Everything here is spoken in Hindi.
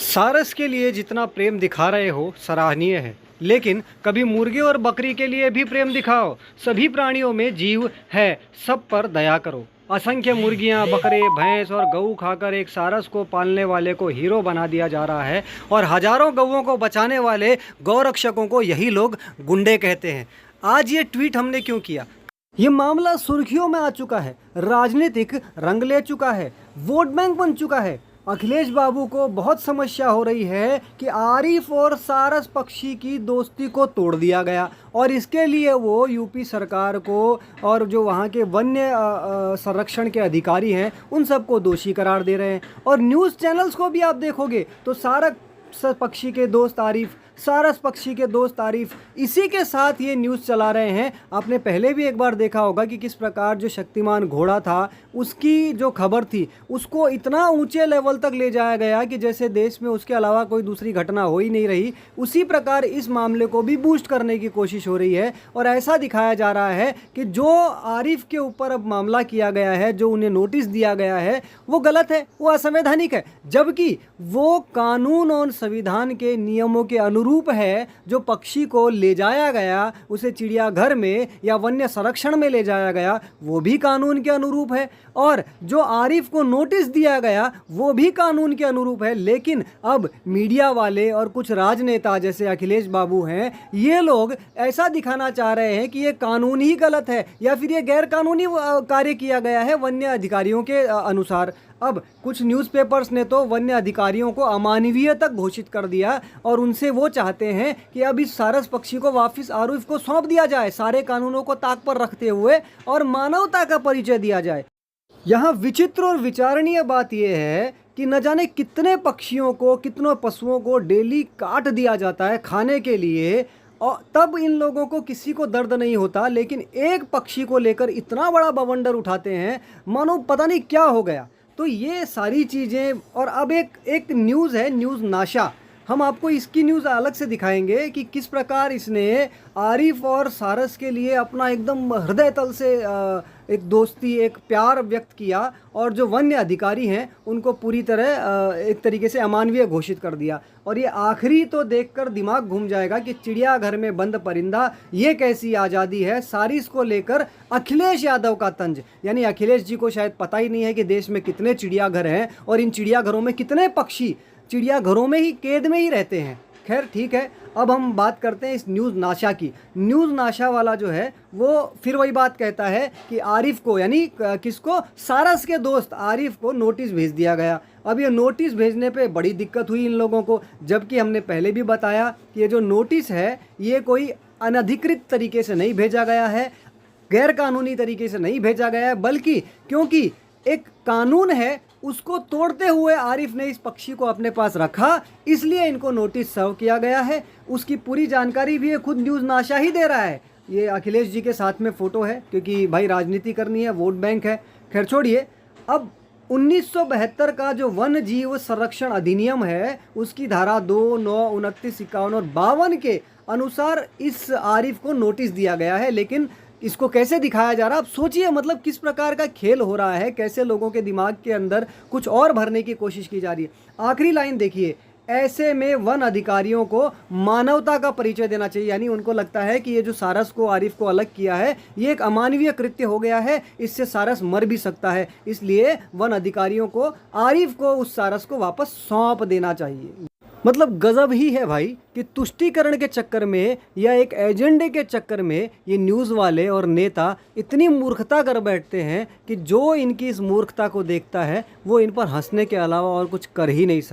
सारस के लिए जितना प्रेम दिखा रहे हो सराहनीय है, लेकिन कभी मुर्गे और बकरी के लिए भी प्रेम दिखाओ। सभी प्राणियों में जीव है, सब पर दया करो। असंख्य मुर्गियां, बकरे, भैंस और गऊ खाकर एक सारस को पालने वाले को हीरो बना दिया जा रहा है और हजारों गऊओं को बचाने वाले गौरक्षकों को यही लोग गुंडे कहते हैं। आज ये ट्वीट हमने क्यों किया? ये मामला सुर्खियों में आ चुका है, राजनीतिक रंग ले चुका है, वोट बैंक बन चुका है। अखिलेश बाबू को बहुत समस्या हो रही है कि आरिफ और सारस पक्षी की दोस्ती को तोड़ दिया गया और इसके लिए वो यूपी सरकार को और जो वहाँ के वन्य संरक्षण के अधिकारी हैं उन सबको दोषी करार दे रहे हैं। और न्यूज़ चैनल्स को भी आप देखोगे तो सारस पक्षी के दोस्त आरिफ, सारस पक्षी के दोस्त आरिफ, इसी के साथ ये न्यूज़ चला रहे हैं। आपने पहले भी एक बार देखा होगा कि किस प्रकार जो शक्तिमान घोड़ा था उसकी जो खबर थी उसको इतना ऊंचे लेवल तक ले जाया गया कि जैसे देश में उसके अलावा कोई दूसरी घटना हो ही नहीं रही। उसी प्रकार इस मामले को भी बूस्ट करने की कोशिश हो रही है और ऐसा दिखाया जा रहा है कि जो आरिफ के ऊपर अब मामला किया गया है, जो उन्हें नोटिस दिया गया है, वो गलत है, वो असंवैधानिक है, जबकि वो कानून और संविधान के नियमों के अनुरूप है। जो पक्षी को ले जाया गया, उसे चिड़ियाघर में या वन्य संरक्षण में ले जाया गया, वो भी कानून के अनुरूप है और जो आरिफ को नोटिस दिया गया वो भी कानून के अनुरूप है। लेकिन अब मीडिया वाले और कुछ राजनेता जैसे अखिलेश बाबू हैं, ये लोग ऐसा दिखाना चाह रहे हैं कि ये कानून ही गलत है या फिर ये गैर कानूनी कार्य किया गया है वन्य अधिकारियों के अनुसार। अब कुछ न्यूज़पेपर्स ने तो वन्य अधिकारियों को अमानवीय तक घोषित कर दिया और उनसे वो चाहते हैं कि अब इस सारस पक्षी को वापस आरिफ को सौंप दिया जाए, सारे कानूनों को ताक पर रखते हुए, और मानवता का परिचय दिया जाए। यहाँ विचित्र और विचारणीय बात यह है कि न जाने कितने पक्षियों को, कितनों पशुओं को डेली काट दिया जाता है खाने के लिए, और तब इन लोगों को किसी को दर्द नहीं होता। लेकिन एक पक्षी को लेकर इतना बड़ा बवंडर उठाते हैं मानो पता नहीं क्या हो गया। तो ये सारी चीज़ें, और अब एक न्यूज़ है, न्यूज़ नाशा। हम आपको इसकी न्यूज़ अलग से दिखाएंगे कि किस प्रकार इसने आरिफ और सारस के लिए अपना एकदम हृदय तल से एक दोस्ती, एक प्यार व्यक्त किया और जो वन्य अधिकारी हैं उनको पूरी तरह एक तरीके से अमानवीय घोषित कर दिया। और ये आखिरी तो देखकर दिमाग घूम जाएगा कि चिड़ियाघर में बंद परिंदा, ये कैसी आज़ादी है। सारिस को लेकर अखिलेश यादव का तंज, यानी अखिलेश जी को शायद पता ही नहीं है कि देश में कितने चिड़ियाघर हैं और इन चिड़ियाघरों में कितने पक्षी चिड़ियाघरों में ही कैद में ही रहते हैं। खैर ठीक है, अब हम बात करते हैं इस न्यूज़ नाशा की। न्यूज़ नाशा वाला जो है वो फिर वही बात कहता है कि आरिफ को, यानी किसको, सारस के दोस्त आरिफ को नोटिस भेज दिया गया। अब ये नोटिस भेजने पे बड़ी दिक्कत हुई इन लोगों को, जबकि हमने पहले भी बताया कि ये जो नोटिस है ये कोई अनधिकृत तरीके से नहीं भेजा गया है, गैर कानूनी तरीके से नहीं भेजा गया है, बल्कि क्योंकि एक कानून है उसको तोड़ते हुए आरिफ ने इस पक्षी को अपने पास रखा, इसलिए इनको नोटिस सर्व किया गया है। उसकी पूरी जानकारी भी ये खुद न्यूज़ नाशा ही दे रहा है। ये अखिलेश जी के साथ में फ़ोटो है, क्योंकि भाई राजनीति करनी है, वोट बैंक है। खैर छोड़िए, अब 1972 का जो वन जीव संरक्षण अधिनियम है उसकी धारा 2, 9, 29, 51 और 52 के अनुसार इस आरिफ को नोटिस दिया गया है। लेकिन इसको कैसे दिखाया जा रहा है, आप सोचिए, मतलब किस प्रकार का खेल हो रहा है, कैसे लोगों के दिमाग के अंदर कुछ और भरने की कोशिश की जा रही है। आखिरी लाइन देखिए, ऐसे में वन अधिकारियों को मानवता का परिचय देना चाहिए। यानी उनको लगता है कि ये जो सारस को, आरिफ को अलग किया है, ये एक अमानवीय कृत्य हो गया है, इससे सारस मर भी सकता है, इसलिए वन अधिकारियों को आरिफ को, उस सारस को वापस सौंप देना चाहिए। मतलब गजब ही है भाई कि तुष्टीकरण के चक्कर में या एक एजेंडे के चक्कर में ये न्यूज़ वाले और नेता इतनी मूर्खता कर बैठते हैं कि जो इनकी इस मूर्खता को देखता है वो इन पर हंसने के अलावा और कुछ कर ही नहीं सकता।